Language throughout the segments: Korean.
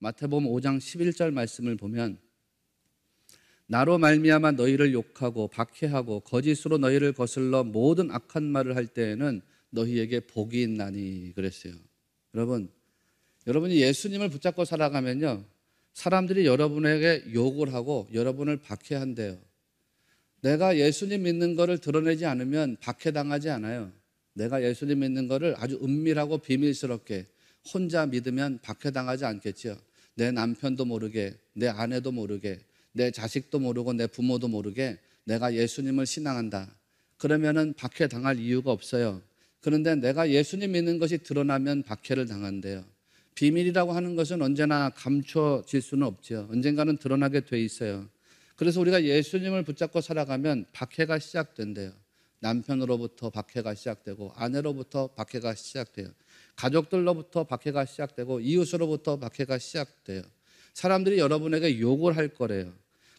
마태복음 5장 11절 말씀을 보면 나로 말미암아 너희를 욕하고 박해하고 거짓으로 너희를 거슬러 모든 악한 말을 할 때에는 너희에게 복이 있나니 그랬어요. 여러분이 예수님을 붙잡고 살아가면요, 사람들이 여러분에게 욕을 하고 여러분을 박해한대요. 내가 예수님 믿는 거를 드러내지 않으면 박해당하지 않아요. 내가 예수님 믿는 거를 아주 은밀하고 비밀스럽게 혼자 믿으면 박해당하지 않겠죠. 내 남편도 모르게, 내 아내도 모르게, 내 자식도 모르고 내 부모도 모르게 내가 예수님을 신앙한다. 그러면은 박해당할 이유가 없어요. 그런데 내가 예수님 믿는 것이 드러나면 박해를 당한대요. 비밀이라고 하는 것은 언제나 감춰질 수는 없죠. 언젠가는 드러나게 돼 있어요. 그래서 우리가 예수님을 붙잡고 살아가면 박해가 시작된대요. 남편으로부터 박해가 시작되고 아내로부터 박해가 시작돼요. 가족들로부터 박해가 시작되고 이웃으로부터 박해가 시작돼요. 사람들이 여러분에게 욕을 할 거래요.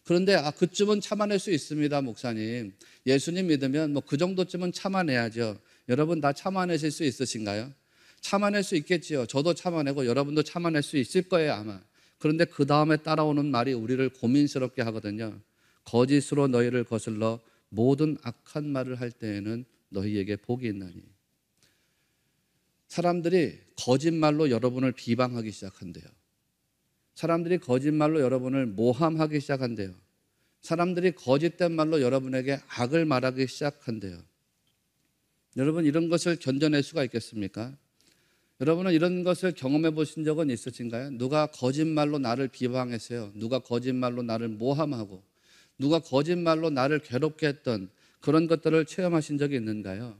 그런데 그쯤은 참아낼 수 있습니다, 목사님. 예수님 믿으면 그 정도쯤은 참아내야죠. 여러분 다 참아내실 수 있으신가요? 참아낼 수 있겠지요. 저도 참아내고 여러분도 참아낼 수 있을 거예요, 아마. 그런데 그 다음에 따라오는 말이 우리를 고민스럽게 하거든요. 거짓으로 너희를 거슬러 모든 악한 말을 할 때에는 너희에게 복이 있나니. 사람들이 거짓말로 여러분을 비방하기 시작한대요. 사람들이 거짓말로 여러분을 모함하기 시작한대요. 사람들이 거짓된 말로 여러분에게 악을 말하기 시작한대요. 여러분, 이런 것을 견뎌낼 수가 있겠습니까? 여러분은 이런 것을 경험해 보신 적은 있으신가요? 누가 거짓말로 나를 비방했어요. 누가 거짓말로 나를 모함하고 누가 거짓말로 나를 괴롭게 했던 그런 것들을 체험하신 적이 있는가요?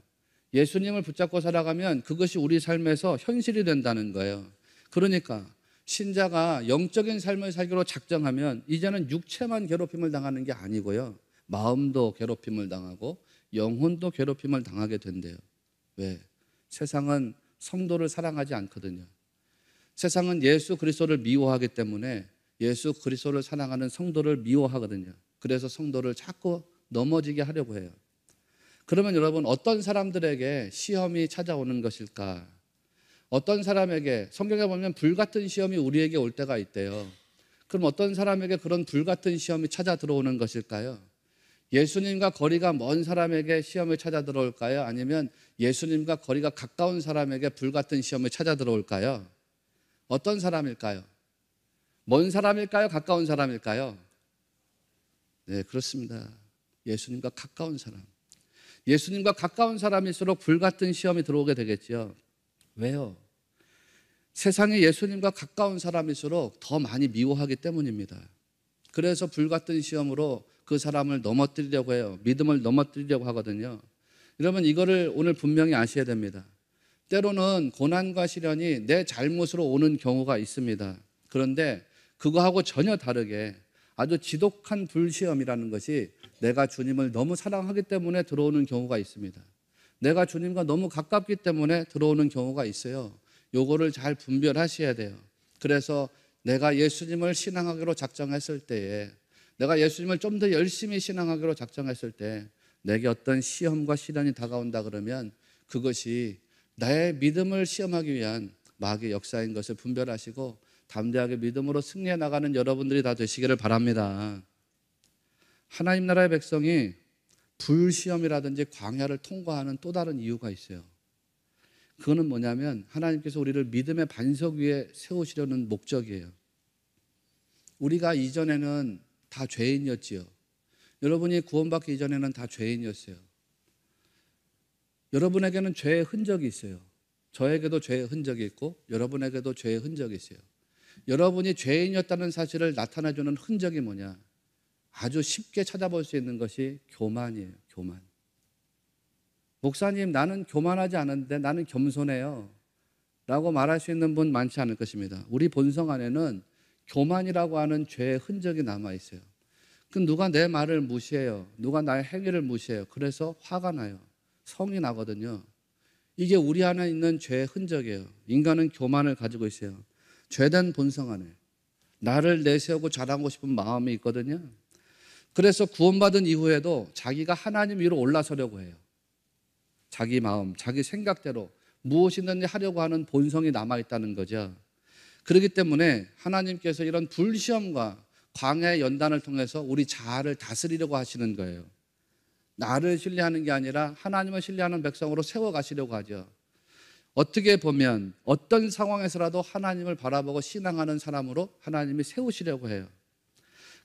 예수님을 붙잡고 살아가면 그것이 우리 삶에서 현실이 된다는 거예요. 그러니까 신자가 영적인 삶을 살기로 작정하면 이제는 육체만 괴롭힘을 당하는 게 아니고요, 마음도 괴롭힘을 당하고 영혼도 괴롭힘을 당하게 된대요. 왜? 세상은 성도를 사랑하지 않거든요. 세상은 예수 그리스도를 미워하기 때문에 예수 그리스도를 사랑하는 성도를 미워하거든요. 그래서 성도를 자꾸 넘어지게 하려고 해요. 그러면 여러분, 어떤 사람들에게 시험이 찾아오는 것일까? 어떤 사람에게, 성경에 보면 불같은 시험이 우리에게 올 때가 있대요. 그럼 어떤 사람에게 그런 불같은 시험이 찾아 들어오는 것일까요? 예수님과 거리가 먼 사람에게 시험을 찾아 들어올까요? 아니면 예수님과 거리가 가까운 사람에게 불같은 시험을 찾아 들어올까요? 어떤 사람일까요? 먼 사람일까요? 가까운 사람일까요? 네, 그렇습니다. 예수님과 가까운 사람. 예수님과 가까운 사람일수록 불같은 시험이 들어오게 되겠죠. 왜요? 세상에 예수님과 가까운 사람일수록 더 많이 미워하기 때문입니다. 그래서 불같은 시험으로 그 사람을 넘어뜨리려고 해요. 믿음을 넘어뜨리려고 하거든요. 여러분, 이거를 오늘 분명히 아셔야 됩니다. 때로는 고난과 시련이 내 잘못으로 오는 경우가 있습니다. 그런데 그거하고 전혀 다르게 아주 지독한 불시험이라는 것이 내가 주님을 너무 사랑하기 때문에 들어오는 경우가 있습니다. 내가 주님과 너무 가깝기 때문에 들어오는 경우가 있어요. 요거를 잘 분별하셔야 돼요. 그래서 내가 예수님을 신앙하기로 작정했을 때에, 내가 예수님을 좀 더 열심히 신앙하기로 작정했을 때 내게 어떤 시험과 시련이 다가온다 그러면 그것이 나의 믿음을 시험하기 위한 마귀의 역사인 것을 분별하시고 담대하게 믿음으로 승리해 나가는 여러분들이 다 되시기를 바랍니다. 하나님 나라의 백성이 불시험이라든지 광야를 통과하는 또 다른 이유가 있어요. 그거는 뭐냐면 하나님께서 우리를 믿음의 반석 위에 세우시려는 목적이에요. 우리가 이전에는 다 죄인이었지요. 여러분이 구원받기 이전에는 다 죄인이었어요. 여러분에게는 죄의 흔적이 있어요. 저에게도 죄의 흔적이 있고 여러분에게도 죄의 흔적이 있어요. 여러분이 죄인이었다는 사실을 나타내주는 흔적이 뭐냐? 아주 쉽게 찾아볼 수 있는 것이 교만이에요. 교만. 목사님, 나는 교만하지 않은데 나는 겸손해요 라고 말할 수 있는 분 많지 않을 것입니다. 우리 본성 안에는 교만이라고 하는 죄의 흔적이 남아있어요. 누가 내 말을 무시해요. 누가 나의 행위를 무시해요. 그래서 화가 나요. 성이 나거든요. 이게 우리 안에 있는 죄의 흔적이에요. 인간은 교만을 가지고 있어요. 죄된 본성 안에 나를 내세우고 자랑하고 싶은 마음이 있거든요. 그래서 구원받은 이후에도 자기가 하나님 위로 올라서려고 해요. 자기 마음, 자기 생각대로 무엇이든지 하려고 하는 본성이 남아있다는 거죠. 그렇기 때문에 하나님께서 이런 불시험과 광야의 연단을 통해서 우리 자아를 다스리려고 하시는 거예요. 나를 신뢰하는 게 아니라 하나님을 신뢰하는 백성으로 세워가시려고 하죠. 어떻게 보면 어떤 상황에서라도 하나님을 바라보고 신앙하는 사람으로 하나님이 세우시려고 해요.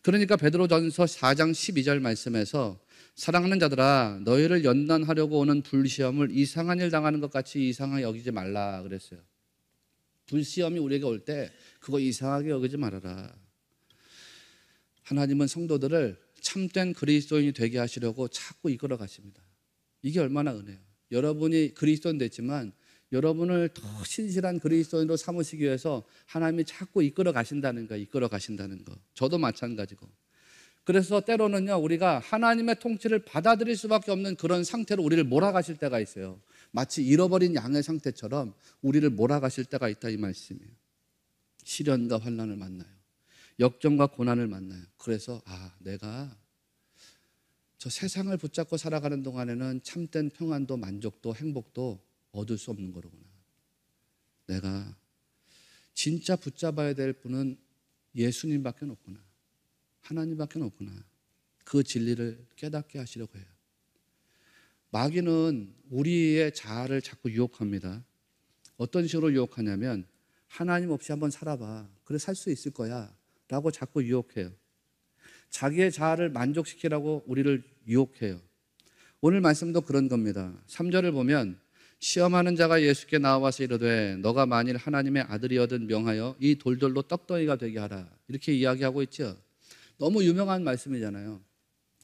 그러니까 베드로전서 4장 12절 말씀에서 사랑하는 자들아 너희를 연단하려고 오는 불시험을 이상한 일 당하는 것 같이 이상하게 여기지 말라 그랬어요. 불시험이 우리에게 올 때 그거 이상하게 여기지 말아라. 하나님은 성도들을 참된 그리스도인이 되게 하시려고 자꾸 이끌어 가십니다. 이게 얼마나 은혜예요. 여러분이 그리스도인 됐지만 여러분을 더 신실한 그리스도인으로 삼으시기 위해서 하나님이 자꾸 이끌어 가신다는 거, 이끌어 가신다는 거. 저도 마찬가지고. 그래서 때로는요, 우리가 하나님의 통치를 받아들일 수밖에 없는 그런 상태로 우리를 몰아가실 때가 있어요. 마치 잃어버린 양의 상태처럼 우리를 몰아가실 때가 있다 이 말씀이에요. 시련과 환난을 만나요. 역경과 고난을 만나요. 그래서 내가 저 세상을 붙잡고 살아가는 동안에는 참된 평안도 만족도 행복도 얻을 수 없는 거로구나. 내가 진짜 붙잡아야 될 분은 예수님밖에 없구나. 하나님밖에 없구나. 그 진리를 깨닫게 하시려고 해요. 마귀는 우리의 자아를 자꾸 유혹합니다. 어떤 식으로 유혹하냐면 하나님 없이 한번 살아봐. 그래 살 수 있을 거야 라고 자꾸 유혹해요. 자기의 자아를 만족시키라고 우리를 유혹해요. 오늘 말씀도 그런 겁니다. 3절을 보면 시험하는 자가 예수께 나와서 이르되 너가 만일 하나님의 아들이거든 명하여 이 돌들로 떡덩이가 되게 하라. 이렇게 이야기하고 있죠. 너무 유명한 말씀이잖아요.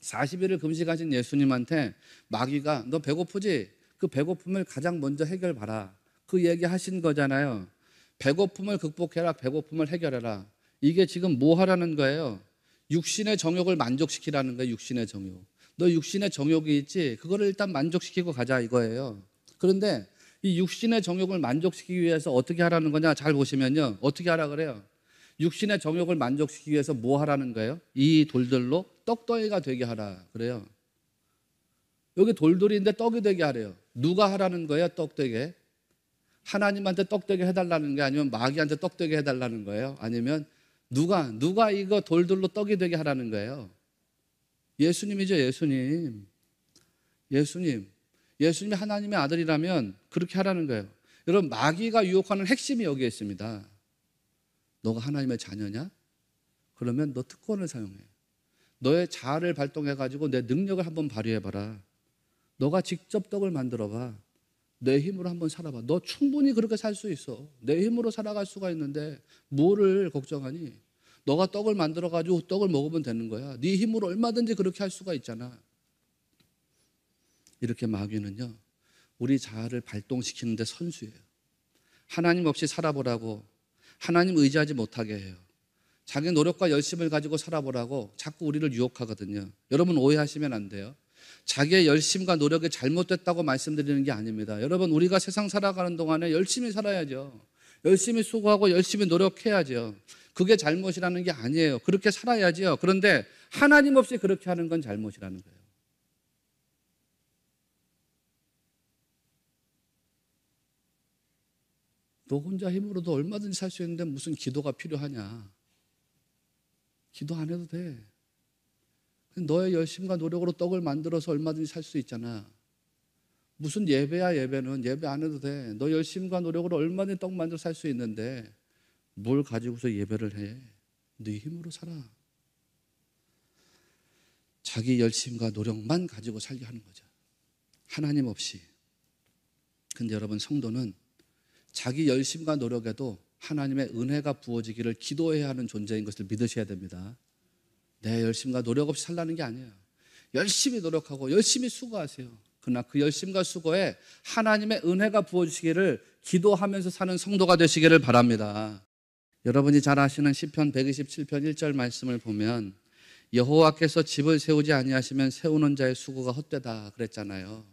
40일을 금식하신 예수님한테 마귀가 너 배고프지? 그 배고픔을 가장 먼저 해결봐라. 그 얘기 하신 거잖아요. 배고픔을 극복해라. 배고픔을 해결해라. 이게 지금 뭐 하라는 거예요? 육신의 정욕을 만족시키라는 거예요. 육신의 정욕. 너 육신의 정욕이 있지? 그거를 일단 만족시키고 가자 이거예요. 그런데 이 육신의 정욕을 만족시키기 위해서 어떻게 하라는 거냐? 잘 보시면요. 어떻게 하라 그래요? 육신의 정욕을 만족시키기 위해서 뭐 하라는 거예요? 이 돌들로 떡덩이가 되게 하라 그래요. 여기 돌들인데 떡이 되게 하래요. 누가 하라는 거예요? 떡되게? 하나님한테 떡되게 해달라는 게 아니면 마귀한테 떡되게 해달라는 거예요? 아니면 누가 이거 돌들로 떡이 되게 하라는 거예요? 예수님이죠. 예수님이 하나님의 아들이라면 그렇게 하라는 거예요. 여러분 마귀가 유혹하는 핵심이 여기에 있습니다. 너가 하나님의 자녀냐? 그러면 너 특권을 사용해. 너의 자아를 발동해가지고 내 능력을 한번 발휘해봐라. 너가 직접 떡을 만들어봐. 내 힘으로 한번 살아봐. 너 충분히 그렇게 살 수 있어. 내 힘으로 살아갈 수가 있는데 뭐를 걱정하니? 너가 떡을 만들어가지고 떡을 먹으면 되는 거야. 네 힘으로 얼마든지 그렇게 할 수가 있잖아. 이렇게 마귀는요, 우리 자아를 발동시키는 데 선수예요. 하나님 없이 살아보라고, 하나님 의지하지 못하게 해요. 자기 노력과 열심을 가지고 살아보라고 자꾸 우리를 유혹하거든요. 여러분 오해하시면 안 돼요. 자기의 열심과 노력이 잘못됐다고 말씀드리는 게 아닙니다. 여러분 우리가 세상 살아가는 동안에 열심히 살아야죠. 열심히 수고하고 열심히 노력해야죠. 그게 잘못이라는 게 아니에요. 그렇게 살아야죠. 그런데 하나님 없이 그렇게 하는 건 잘못이라는 거예요. 너 혼자 힘으로도 얼마든지 살 수 있는데 무슨 기도가 필요하냐? 기도 안 해도 돼. 너의 열심과 노력으로 떡을 만들어서 얼마든지 살 수 있잖아. 무슨 예배야 예배는. 예배 안 해도 돼. 너 열심과 노력으로 얼마든지 떡 만들어 살 수 있는데 뭘 가지고서 예배를 해? 네 힘으로 살아. 자기 열심과 노력만 가지고 살게 하는 거죠. 하나님 없이. 근데 여러분 성도는 자기 열심과 노력에도 하나님의 은혜가 부어지기를 기도해야 하는 존재인 것을 믿으셔야 됩니다. 내 열심과 노력 없이 살라는 게 아니에요. 열심히 노력하고 열심히 수고하세요. 그러나 그 열심과 수고에 하나님의 은혜가 부어주시기를 기도하면서 사는 성도가 되시기를 바랍니다. 여러분이 잘 아시는 시편 127편 1절 말씀을 보면 여호와께서 집을 세우지 아니하시면 세우는 자의 수고가 헛되다 그랬잖아요.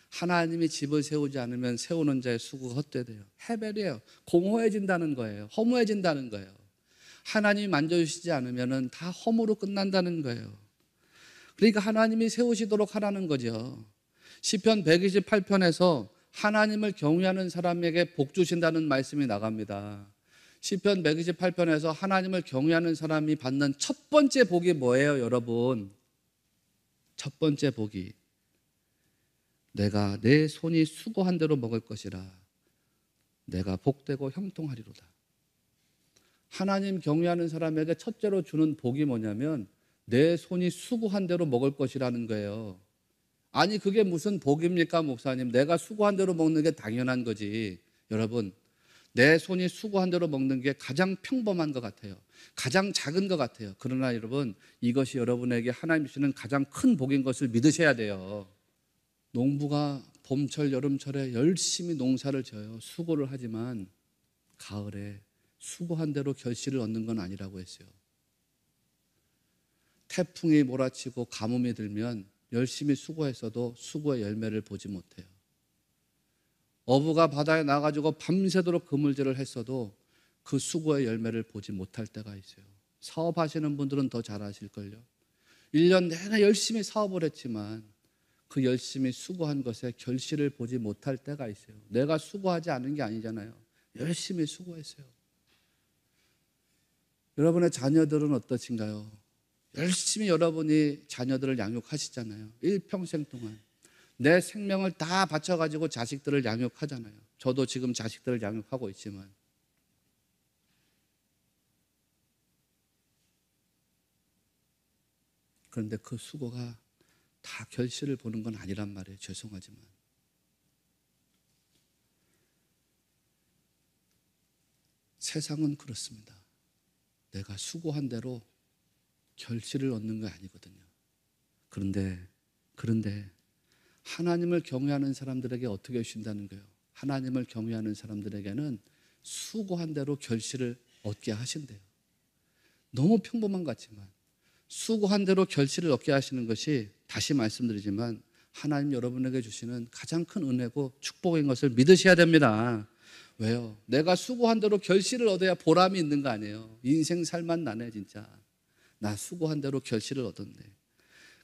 하나님이 집을 세우지 않으면 세우는 자의 수고가 헛되대요. 해벨이에요. 공허해진다는 거예요. 허무해진다는 거예요. 하나님이 만져주시지 않으면 다 허무로 끝난다는 거예요. 그러니까 하나님이 세우시도록 하라는 거죠. 시편 128편에서 하나님을 경외하는 사람에게 복 주신다는 말씀이 나갑니다. 시편 128편에서 하나님을 경외하는 사람이 받는 첫 번째 복이 뭐예요, 여러분? 첫 번째 복이 내가 내 손이 수고한 대로 먹을 것이라 내가 복되고 형통하리로다. 하나님 경외하는 사람에게 첫째로 주는 복이 뭐냐면 내 손이 수고한 대로 먹을 것이라는 거예요. 아니 그게 무슨 복입니까, 목사님? 내가 수고한 대로 먹는 게 당연한 거지. 여러분, 내 손이 수고한 대로 먹는 게 가장 평범한 것 같아요. 가장 작은 것 같아요. 그러나 여러분, 이것이 여러분에게 하나님 주시는 가장 큰 복인 것을 믿으셔야 돼요. 농부가 봄철, 여름철에 열심히 농사를 져요. 수고를 하지만 가을에 수고한 대로 결실을 얻는 건 아니라고 했어요. 태풍이 몰아치고 가뭄이 들면 열심히 수고했어도 수고의 열매를 보지 못해요. 어부가 바다에 나가지고 밤새도록 그물질을 했어도 그 수고의 열매를 보지 못할 때가 있어요. 사업하시는 분들은 더 잘 아실걸요. 1년 내내 열심히 사업을 했지만 그 열심히 수고한 것에 결실을 보지 못할 때가 있어요. 내가 수고하지 않은 게 아니잖아요. 열심히 수고했어요. 여러분의 자녀들은 어떠신가요? 열심히 여러분이 자녀들을 양육하시잖아요. 일평생 동안 내 생명을 다 바쳐가지고 자식들을 양육하잖아요. 저도 지금 자식들을 양육하고 있지만 그런데 그 수고가 다 결실을 보는 건 아니란 말이에요. 죄송하지만 세상은 그렇습니다. 내가 수고한 대로 결실을 얻는 게 아니거든요. 그런데 하나님을 경외하는 사람들에게 어떻게 주신다는 거예요? 하나님을 경외하는 사람들에게는 수고한 대로 결실을 얻게 하신대요. 너무 평범한 것 같지만 수고한 대로 결실을 얻게 하시는 것이 다시 말씀드리지만 하나님 여러분에게 주시는 가장 큰 은혜고 축복인 것을 믿으셔야 됩니다. 왜요? 내가 수고한 대로 결실을 얻어야 보람이 있는 거 아니에요. 인생 살만 나네 진짜. 나 수고한 대로 결실을 얻었네.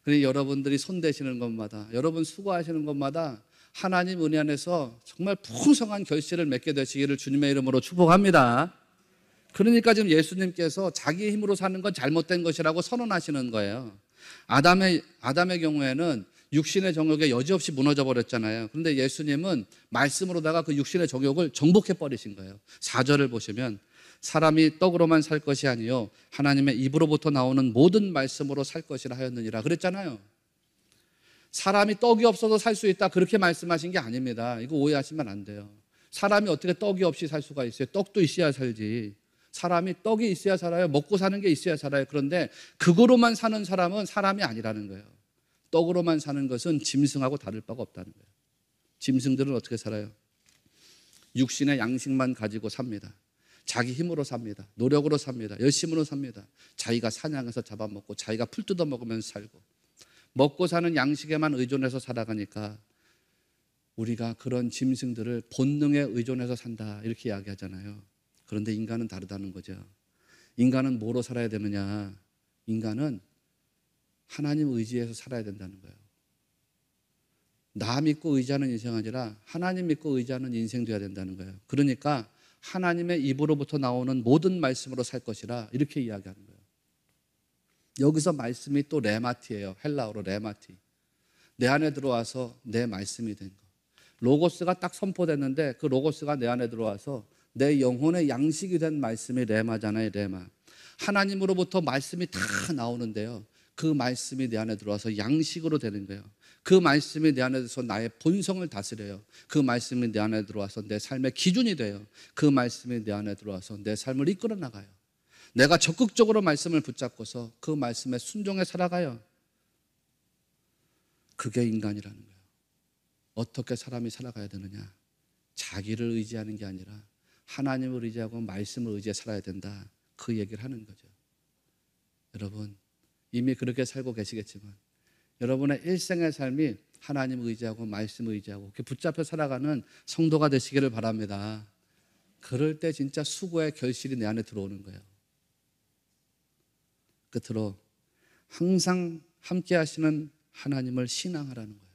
그러니 여러분들이 손대시는 것마다 여러분 수고하시는 것마다 하나님 은혜 안에서 정말 풍성한 결실을 맺게 되시기를 주님의 이름으로 축복합니다. 그러니까 지금 예수님께서 자기 힘으로 사는 건 잘못된 것이라고 선언하시는 거예요. 아담의 경우에는 육신의 정욕에 여지없이 무너져 버렸잖아요. 그런데 예수님은 말씀으로다가 그 육신의 정욕을 정복해 버리신 거예요. 4절을 보시면 사람이 떡으로만 살 것이 아니요 하나님의 입으로부터 나오는 모든 말씀으로 살 것이라 하였느니라 그랬잖아요. 사람이 떡이 없어도 살 수 있다 그렇게 말씀하신 게 아닙니다. 이거 오해하시면 안 돼요. 사람이 어떻게 떡이 없이 살 수가 있어요? 떡도 있어야 살지. 사람이 떡이 있어야 살아요. 먹고 사는 게 있어야 살아요. 그런데 그거로만 사는 사람은 사람이 아니라는 거예요. 떡으로만 사는 것은 짐승하고 다를 바가 없다는 거예요. 짐승들은 어떻게 살아요? 육신의 양식만 가지고 삽니다. 자기 힘으로 삽니다. 노력으로 삽니다. 열심으로 삽니다. 자기가 사냥해서 잡아먹고 자기가 풀 뜯어 먹으면서 살고 먹고 사는 양식에만 의존해서 살아가니까 우리가 그런 짐승들을 본능에 의존해서 산다 이렇게 이야기하잖아요. 그런데 인간은 다르다는 거죠. 인간은 뭐로 살아야 되느냐? 인간은 하나님 의지해서 살아야 된다는 거예요. 나 믿고 의지하는 인생이 아니라 하나님 믿고 의지하는 인생 되어야 된다는 거예요. 그러니까 하나님의 입으로부터 나오는 모든 말씀으로 살 것이라 이렇게 이야기하는 거예요. 여기서 말씀이 또 레마티예요. 헬라어로 레마티. 내 안에 들어와서 내 말씀이 된 거. 로고스가 딱 선포됐는데 그 로고스가 내 안에 들어와서 내 영혼의 양식이 된 말씀이 레마잖아요. 레마. 하나님으로부터 말씀이 다 나오는데요. 그 말씀이 내 안에 들어와서 양식으로 되는 거예요. 그 말씀이 내 안에 들어서 나의 본성을 다스려요. 그 말씀이 내 안에 들어와서 내 삶의 기준이 돼요. 그 말씀이 내 안에 들어와서 내 삶을 이끌어 나가요. 내가 적극적으로 말씀을 붙잡고서 그 말씀에 순종해 살아가요. 그게 인간이라는 거예요. 어떻게 사람이 살아가야 되느냐? 자기를 의지하는 게 아니라 하나님을 의지하고 말씀을 의지해 살아야 된다. 그 얘기를 하는 거죠. 여러분 이미 그렇게 살고 계시겠지만 여러분의 일생의 삶이 하나님을 의지하고 말씀을 의지하고 이렇게 붙잡혀 살아가는 성도가 되시기를 바랍니다. 그럴 때 진짜 수고의 결실이 내 안에 들어오는 거예요. 끝으로 항상 함께 하시는 하나님을 신앙하라는 거예요.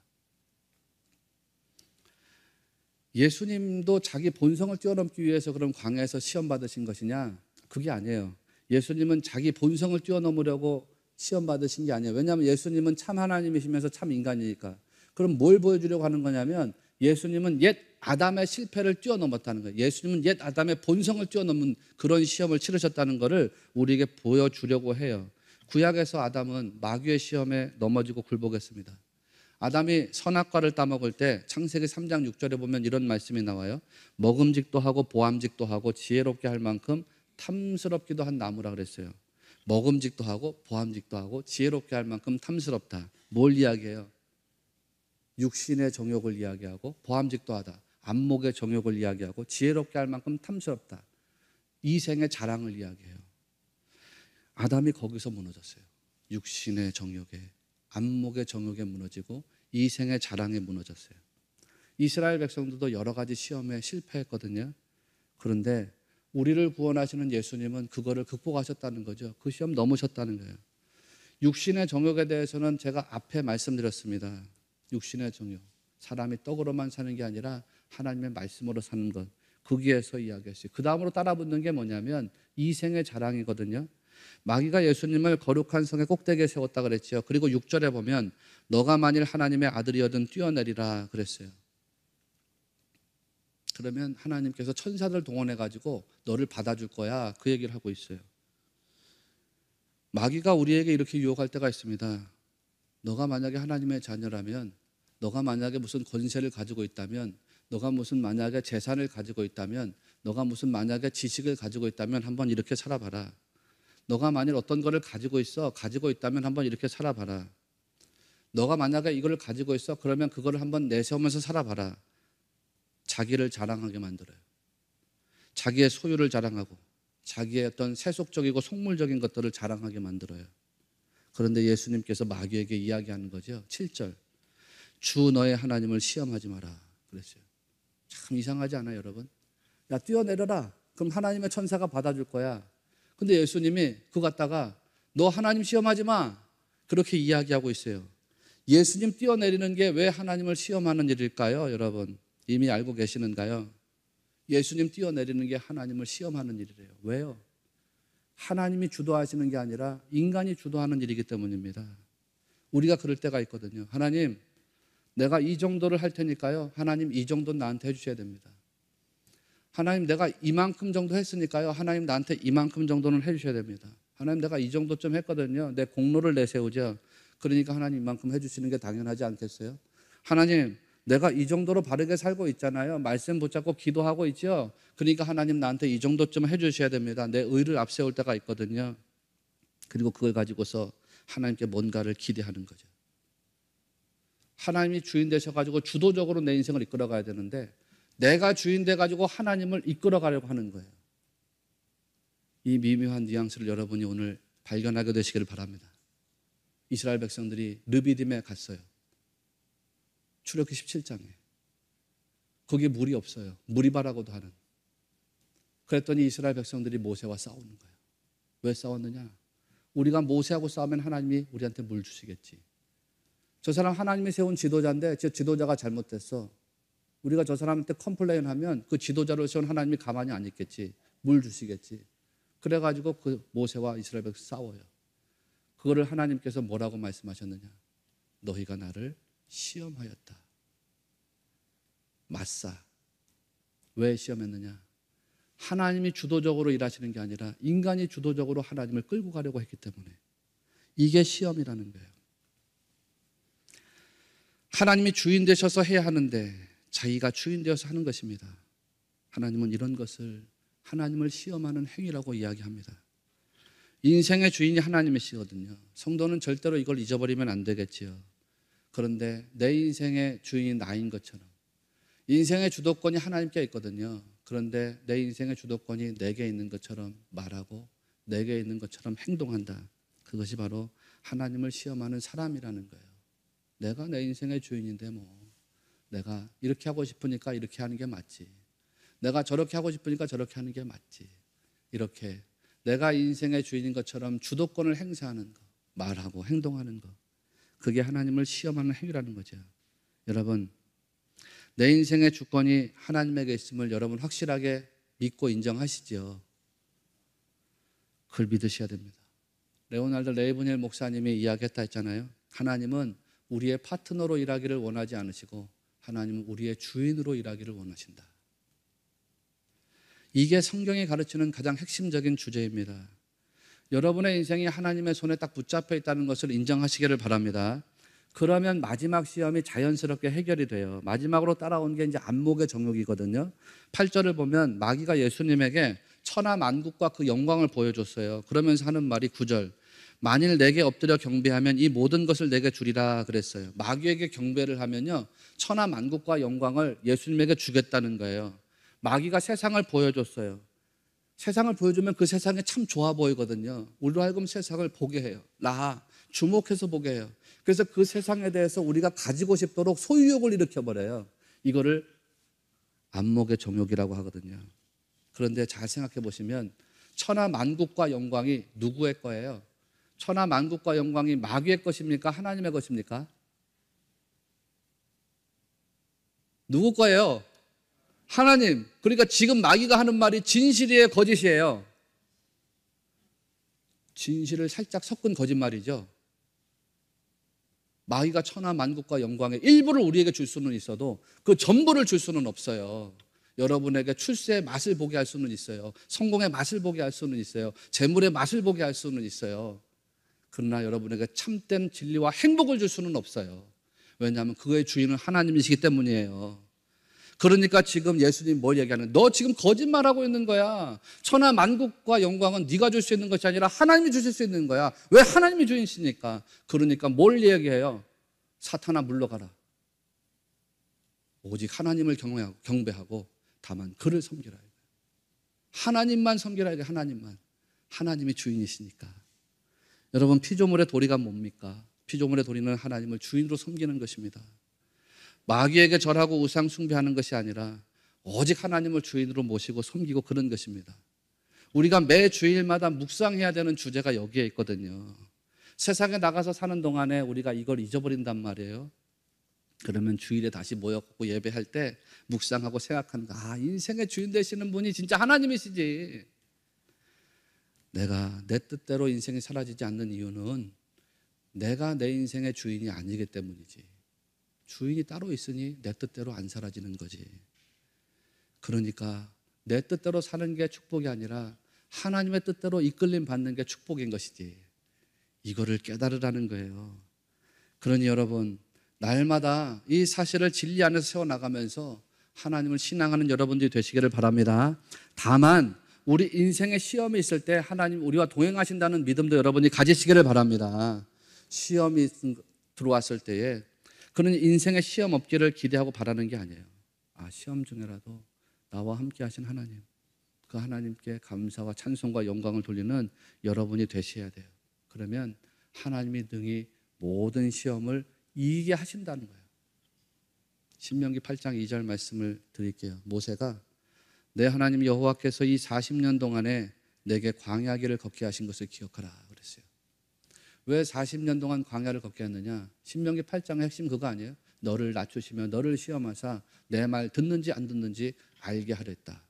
예수님도 자기 본성을 뛰어넘기 위해서 그럼 광야에서 시험 받으신 것이냐? 그게 아니에요. 예수님은 자기 본성을 뛰어넘으려고 시험 받으신 게 아니에요. 왜냐하면 예수님은 참 하나님이시면서 참 인간이니까. 그럼 뭘 보여주려고 하는 거냐면 예수님은 옛 아담의 실패를 뛰어넘었다는 거예요. 예수님은 옛 아담의 본성을 뛰어넘은 그런 시험을 치르셨다는 것을 우리에게 보여주려고 해요. 구약에서 아담은 마귀의 시험에 넘어지고 굴복했습니다. 아담이 선악과를 따먹을 때 창세기 3장 6절에 보면 이런 말씀이 나와요. 먹음직도 하고 보암직도 하고 지혜롭게 할 만큼 탐스럽기도 한 나무라 그랬어요. 먹음직도 하고 보암직도 하고 지혜롭게 할 만큼 탐스럽다. 뭘 이야기해요? 육신의 정욕을 이야기하고 보암직도 하다. 안목의 정욕을 이야기하고 지혜롭게 할 만큼 탐스럽다. 이생의 자랑을 이야기해요. 아담이 거기서 무너졌어요. 육신의 정욕에, 안목의 정욕에 무너지고 이생의 자랑에 무너졌어요. 이스라엘 백성들도 여러 가지 시험에 실패했거든요. 그런데 우리를 구원하시는 예수님은 그거를 극복하셨다는 거죠. 그 시험 넘으셨다는 거예요. 육신의 정욕에 대해서는 제가 앞에 말씀드렸습니다. 육신의 정욕, 사람이 떡으로만 사는 게 아니라 하나님의 말씀으로 사는 것, 거기에서 이야기했어요. 그 다음으로 따라붙는 게 뭐냐면 이생의 자랑이거든요. 마귀가 예수님을 거룩한 성의 꼭대기에 세웠다 그랬죠. 그리고 6절에 보면 너가 만일 하나님의 아들이어든 뛰어내리라 그랬어요. 그러면 하나님께서 천사들 동원해 가지고 너를 받아줄 거야, 그 얘기를 하고 있어요. 마귀가 우리에게 이렇게 유혹할 때가 있습니다. 너가 만약에 하나님의 자녀라면, 너가 만약에 무슨 권세를 가지고 있다면, 너가 무슨 만약에 재산을 가지고 있다면, 너가 무슨 만약에 지식을 가지고 있다면 한번 이렇게 살아봐라. 너가 만일 어떤 거를 가지고 있다면 한번 이렇게 살아봐라. 너가 만약에 이걸 가지고 있어, 그러면 그거를 한번 내세우면서 살아봐라. 자기를 자랑하게 만들어요. 자기의 소유를 자랑하고 자기의 어떤 세속적이고 속물적인 것들을 자랑하게 만들어요. 그런데 예수님께서 마귀에게 이야기하는 거죠. 7절. 주 너의 하나님을 시험하지 마라 그랬어요. 참 이상하지 않아요, 여러분? 야, 뛰어내려라. 그럼 하나님의 천사가 받아줄 거야. 근데 예수님이 그거 갖다가 너 하나님 시험하지 마, 그렇게 이야기하고 있어요. 예수님 뛰어내리는 게 왜 하나님을 시험하는 일일까요, 여러분? 이미 알고 계시는가요? 예수님 뛰어내리는 게 하나님을 시험하는 일이래요. 왜요? 하나님이 주도하시는 게 아니라 인간이 주도하는 일이기 때문입니다. 우리가 그럴 때가 있거든요. 하나님, 내가 이 정도를 할 테니까요, 하나님 이 정도는 나한테 해주셔야 됩니다. 하나님, 내가 이만큼 정도 했으니까요, 하나님 나한테 이만큼 정도는 해주셔야 됩니다. 하나님, 내가 이 정도쯤 했거든요. 내 공로를 내세우죠. 그러니까 하나님 이만큼 해주시는 게 당연하지 않겠어요? 하나님, 내가 이 정도로 바르게 살고 있잖아요. 말씀 붙잡고 기도하고 있죠. 그러니까 하나님 나한테 이 정도쯤 해주셔야 됩니다. 내 의를 앞세울 때가 있거든요. 그리고 그걸 가지고서 하나님께 뭔가를 기대하는 거죠. 하나님이 주인 되셔가지고 주도적으로 내 인생을 이끌어가야 되는데 내가 주인 돼가지고 하나님을 이끌어가려고 하는 거예요. 이 미묘한 뉘앙스를 여러분이 오늘 발견하게 되시기를 바랍니다. 이스라엘 백성들이 르비딤에 갔어요. 출애굽기 17장에. 거기에 물이 없어요. 무리바라고도 하는. 그랬더니 이스라엘 백성들이 모세와 싸우는 거예요. 왜 싸웠느냐? 우리가 모세하고 싸우면 하나님이 우리한테 물 주시겠지. 저 사람 하나님이 세운 지도자인데 저 지도자가 잘못됐어. 우리가 저 사람한테 컴플레인하면 그 지도자를 세운 하나님이 가만히 안 있겠지. 물 주시겠지. 그래가지고 그 모세와 이스라엘 백성 싸워요. 그거를 하나님께서 뭐라고 말씀하셨느냐? 너희가 나를 시험하였다. 맞사. 왜 시험했느냐? 하나님이 주도적으로 일하시는 게 아니라 인간이 주도적으로 하나님을 끌고 가려고 했기 때문에. 이게 시험이라는 거예요. 하나님이 주인 되셔서 해야 하는데 자기가 주인 되어서 하는 것입니다. 하나님은 이런 것을 하나님을 시험하는 행위라고 이야기합니다. 인생의 주인이 하나님이시거든요. 성도는 절대로 이걸 잊어버리면 안 되겠지요. 그런데 내 인생의 주인이 나인 것처럼 인생의 주도권이 하나님께 있거든요. 그런데 내 인생의 주도권이 내게 있는 것처럼 말하고 내게 있는 것처럼 행동한다. 그것이 바로 하나님을 시험하는 사람이라는 거예요. 내가 내 인생의 주인인데 내가 이렇게 하고 싶으니까 이렇게 하는 게 맞지. 내가 저렇게 하고 싶으니까 저렇게 하는 게 맞지. 이렇게 내가 인생의 주인인 것처럼 주도권을 행사하는 거, 말하고 행동하는 거, 그게 하나님을 시험하는 행위라는 거죠. 여러분, 내 인생의 주권이 하나님에게 있음을 여러분 확실하게 믿고 인정하시지요. 그걸 믿으셔야 됩니다. 레오날드 레이브닐 목사님이 이야기했다 했잖아요. 하나님은 우리의 파트너로 일하기를 원하지 않으시고 하나님은 우리의 주인으로 일하기를 원하신다. 이게 성경이 가르치는 가장 핵심적인 주제입니다. 여러분의 인생이 하나님의 손에 딱 붙잡혀 있다는 것을 인정하시기를 바랍니다. 그러면 마지막 시험이 자연스럽게 해결이 돼요. 마지막으로 따라온 게 이제 안목의 정욕이거든요. 8절을 보면 마귀가 예수님에게 천하 만국과 그 영광을 보여줬어요. 그러면서 하는 말이 9절. 만일 내게 엎드려 경배하면 이 모든 것을 내게 주리라 그랬어요. 마귀에게 경배를 하면요, 천하 만국과 영광을 예수님에게 주겠다는 거예요. 마귀가 세상을 보여줬어요. 세상을 보여주면 그 세상이 참 좋아 보이거든요. 우리로 하여금 세상을 보게 해요. 주목해서 보게 해요. 그래서 그 세상에 대해서 우리가 가지고 싶도록 소유욕을 일으켜버려요. 이거를 안목의 정욕이라고 하거든요. 그런데 잘 생각해 보시면 천하 만국과 영광이 누구의 거예요? 천하 만국과 영광이 마귀의 것입니까? 하나님의 것입니까? 누구 거예요? 하나님. 그러니까 지금 마귀가 하는 말이 진실이에요, 거짓이에요? 진실을 살짝 섞은 거짓말이죠. 마귀가 천하 만국과 영광의 일부를 우리에게 줄 수는 있어도 그 전부를 줄 수는 없어요. 여러분에게 출세의 맛을 보게 할 수는 있어요. 성공의 맛을 보게 할 수는 있어요. 재물의 맛을 보게 할 수는 있어요. 그러나 여러분에게 참된 진리와 행복을 줄 수는 없어요. 왜냐하면 그의 주인은 하나님이시기 때문이에요. 그러니까 지금 예수님 뭘 얘기하는 거야? 너 지금 거짓말하고 있는 거야. 천하 만국과 영광은 네가 줄 수 있는 것이 아니라 하나님이 주실 수 있는 거야. 왜? 하나님이 주인이시니까. 그러니까 뭘 얘기해요? 사탄아 물러가라. 오직 하나님을 경배하고 다만 그를 섬기라. 하나님만 섬기라. 하나님만. 하나님이 주인이시니까. 여러분, 피조물의 도리가 뭡니까? 피조물의 도리는 하나님을 주인으로 섬기는 것입니다. 마귀에게 절하고 우상 숭배하는 것이 아니라 오직 하나님을 주인으로 모시고 섬기고 그런 것입니다. 우리가 매 주일마다 묵상해야 되는 주제가 여기에 있거든요. 세상에 나가서 사는 동안에 우리가 이걸 잊어버린단 말이에요. 그러면 주일에 다시 모여갖고 예배할 때 묵상하고 생각하는 거, 인생의 주인 되시는 분이 진짜 하나님이시지. 내가 내 뜻대로 인생이 사라지지 않는 이유는 내가 내 인생의 주인이 아니기 때문이지. 주인이 따로 있으니 내 뜻대로 안 사라지는 거지. 그러니까 내 뜻대로 사는 게 축복이 아니라 하나님의 뜻대로 이끌림 받는 게 축복인 것이지. 이거를 깨달으라는 거예요. 그러니 여러분, 날마다 이 사실을 진리 안에서 세워나가면서 하나님을 신앙하는 여러분들이 되시기를 바랍니다. 다만 우리 인생의 시험이 있을 때 하나님 우리와 동행하신다는 믿음도 여러분이 가지시기를 바랍니다. 시험이 들어왔을 때에 그는 인생의 시험 없기를 기대하고 바라는 게 아니에요. 시험 중에라도 나와 함께 하신 하나님, 그 하나님께 감사와 찬송과 영광을 돌리는 여러분이 되셔야 돼요. 그러면 하나님이 능히 모든 시험을 이기게 하신다는 거예요. 신명기 8장 2절 말씀을 드릴게요. 모세가 내 하나님 여호와께서 이 40년 동안에 내게 광야길을 걷게 하신 것을 기억하라 그랬어요. 왜 40년 동안 광야를 걷게 했느냐? 신명기 8장의 핵심 그거 아니에요? 너를 낮추시며 너를 시험하사 내 말 듣는지 안 듣는지 알게 하랬다.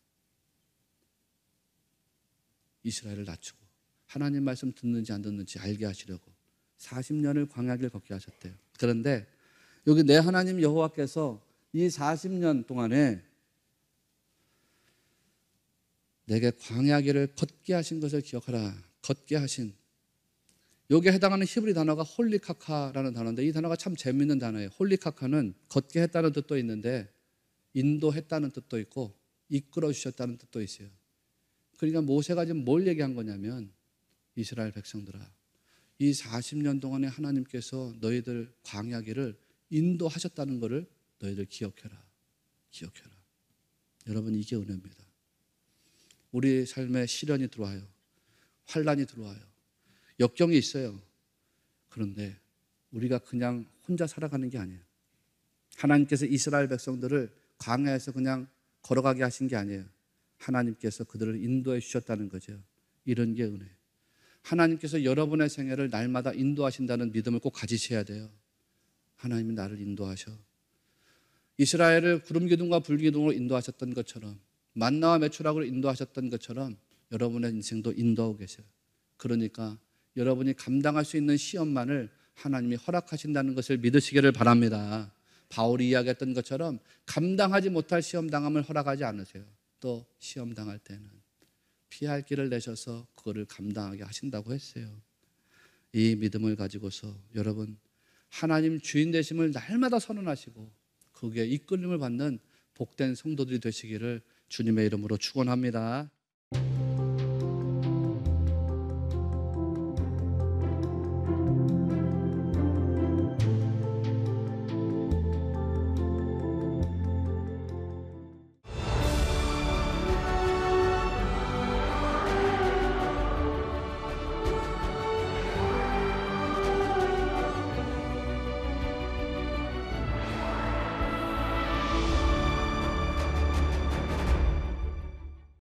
이스라엘을 낮추고 하나님 말씀 듣는지 안 듣는지 알게 하시려고 40년을 광야길을 걷게 하셨대요. 그런데 여기 내 하나님 여호와께서 이 40년 동안에 내게 광야길을 걷게 하신 것을 기억하라. 걷게 하신, 여기에 해당하는 히브리 단어가 홀리카카라는 단어인데 이 단어가 참 재밌는 단어예요. 홀리카카는 걷게 했다는 뜻도 있는데 인도했다는 뜻도 있고 이끌어 주셨다는 뜻도 있어요. 그러니까 모세가 지금 뭘 얘기한 거냐면 이스라엘 백성들아, 이 40년 동안에 하나님께서 너희들 광야길을 인도하셨다는 것을 너희들 기억해라. 기억해라. 여러분, 이게 은혜입니다. 우리 삶에 시련이 들어와요. 환란이 들어와요. 역경이 있어요. 그런데 우리가 그냥 혼자 살아가는 게 아니에요. 하나님께서 이스라엘 백성들을 광야에서 그냥 걸어가게 하신 게 아니에요. 하나님께서 그들을 인도해 주셨다는 거죠. 이런 게 은혜예요. 하나님께서 여러분의 생애를 날마다 인도하신다는 믿음을 꼭 가지셔야 돼요. 하나님이 나를 인도하셔. 이스라엘을 구름 기둥과 불 기둥으로 인도하셨던 것처럼, 만나와 메추락으로 인도하셨던 것처럼 여러분의 인생도 인도하고 계세요. 그러니까 여러분이 감당할 수 있는 시험만을 하나님이 허락하신다는 것을 믿으시기를 바랍니다. 바울이 이야기했던 것처럼 감당하지 못할 시험 당함을 허락하지 않으세요. 또 시험 당할 때는 피할 길을 내셔서 그거를 감당하게 하신다고 했어요. 이 믿음을 가지고서 여러분 하나님 주인 되심을 날마다 선언하시고 거기에 이끌림을 받는 복된 성도들이 되시기를 주님의 이름으로 축원합니다.